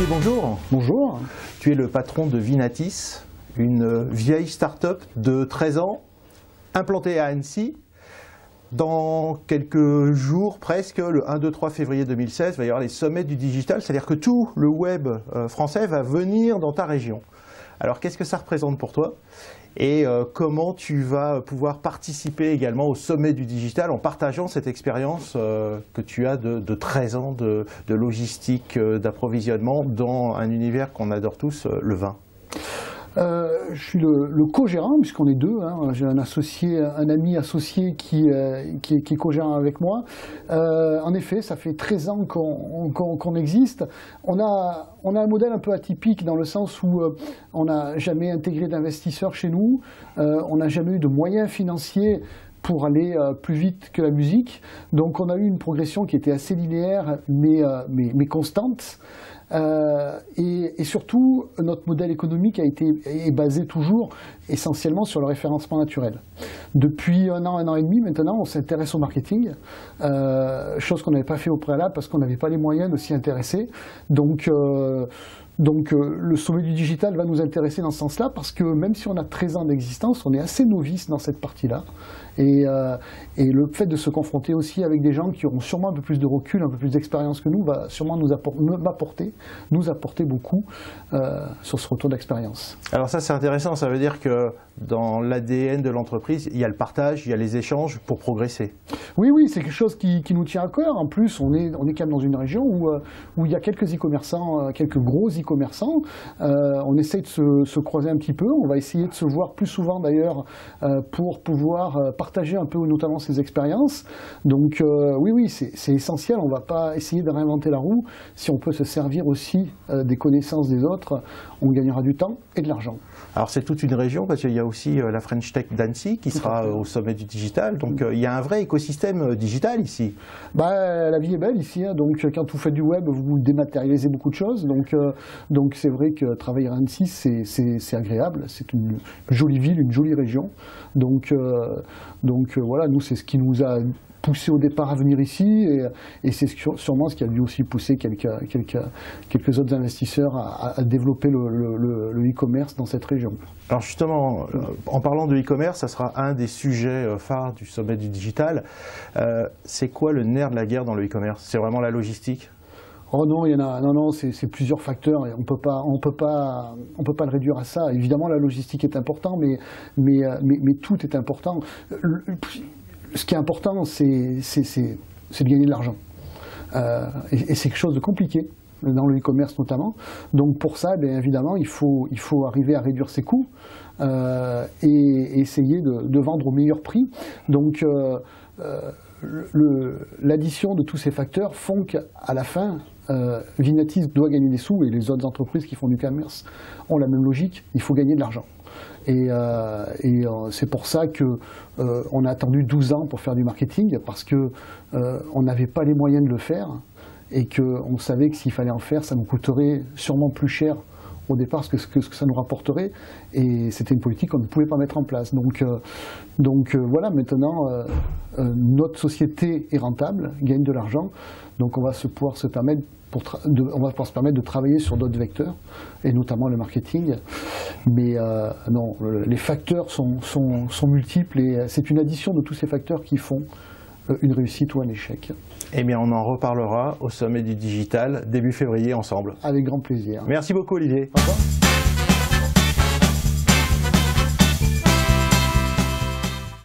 bonjour. Bonjour. Tu es le patron de Vinatis, une vieille start-up de 13 ans, implantée à Annecy. Dans quelques jours, presque, le 1, 2, 3 février 2016, il va y avoir les sommets du digital, c'est-à-dire que tout le web français va venir dans ta région. Alors, qu'est-ce que ça représente pour toi? Et comment tu vas pouvoir participer également au sommet du digital en partageant cette expérience que tu as de 13 ans de logistique, d'approvisionnement dans un univers qu'on adore tous, le vin? Je suis le co-gérant, puisqu'on est deux. Hein. J'ai un ami associé qui est co-gérant avec moi. En effet, ça fait 13 ans qu'on existe. On a un modèle un peu atypique dans le sens où on n'a jamais intégré d'investisseurs chez nous. On n'a jamais eu de moyens financiers pour aller plus vite que la musique. Donc on a eu une progression qui était assez linéaire, mais constante. Et surtout, notre modèle économique est basé toujours essentiellement sur le référencement naturel. Depuis un an et demi maintenant, on s'intéresse au marketing, chose qu'on n'avait pas fait au préalable parce qu'on n'avait pas les moyens de s'y intéresser. Donc le sommet du digital va nous intéresser dans ce sens-là parce que même si on a 13 ans d'existence, on est assez novice dans cette partie-là. Et le fait de se confronter aussi avec des gens qui auront sûrement un peu plus de recul, un peu plus d'expérience que nous, va sûrement nous apporter beaucoup sur ce retour d'expérience. Alors ça c'est intéressant, ça veut dire que dans l'ADN de l'entreprise, il y a le partage, il y a les échanges pour progresser. Oui, c'est quelque chose qui nous tient à cœur. En plus, on est quand même dans une région où il y a quelques e-commerçants, quelques gros e-commerçants. On essaye de se croiser un petit peu. On va essayer de se voir plus souvent d'ailleurs pour pouvoir partager un peu notamment ces expériences. Donc oui, c'est essentiel. On ne va pas essayer de réinventer la roue. Si on peut se servir aussi des connaissances des autres, on gagnera du temps et de l'argent. Alors c'est toute une région parce qu'il y a aussi la French Tech d'Annecy qui sera au sommet du digital. Donc il y a un vrai écosystème digital ici. La vie est belle ici. Hein. Donc quand vous faites du web, vous dématérialisez beaucoup de choses. Donc c'est vrai que travailler à Annecy, c'est agréable. C'est une jolie ville, une jolie région. Donc voilà, nous c'est ce qui nous a poussé au départ à venir ici et c'est sûrement ce qui a dû aussi pousser quelques autres investisseurs à développer le e-commerce dans cette région. Alors justement, en parlant de e-commerce, ça sera un des sujets phares du sommet du digital. C'est quoi le nerf de la guerre dans le e-commerce? C'est vraiment la logistique? Oh non, c'est plusieurs facteurs. On peut pas le réduire à ça. Évidemment, la logistique est importante, mais tout est important. Ce qui est important, c'est de gagner de l'argent. Et c'est quelque chose de compliqué, dans le e-commerce notamment. Donc pour ça, bien évidemment, il faut arriver à réduire ses coûts et essayer de vendre au meilleur prix. Donc l'addition de tous ces facteurs font qu'à la fin, Vinatis doit gagner des sous et les autres entreprises qui font du commerce ont la même logique, il faut gagner de l'argent. Et c'est pour ça qu'on a attendu 12 ans pour faire du marketing, parce qu'on n'avait pas les moyens de le faire et qu'on savait que s'il fallait en faire, ça nous coûterait sûrement plus cher au départ que ce que ça nous rapporterait, et c'était une politique qu'on ne pouvait pas mettre en place. Donc voilà, maintenant notre société est rentable, gagne de l'argent, donc on va pouvoir se permettre de travailler sur d'autres vecteurs, et notamment le marketing. Mais non, les facteurs sont multiples, et c'est une addition de tous ces facteurs qui font une réussite ou un échec. Eh bien, on en reparlera au sommet du digital début février ensemble. Avec grand plaisir. Merci beaucoup, Olivier. Au revoir.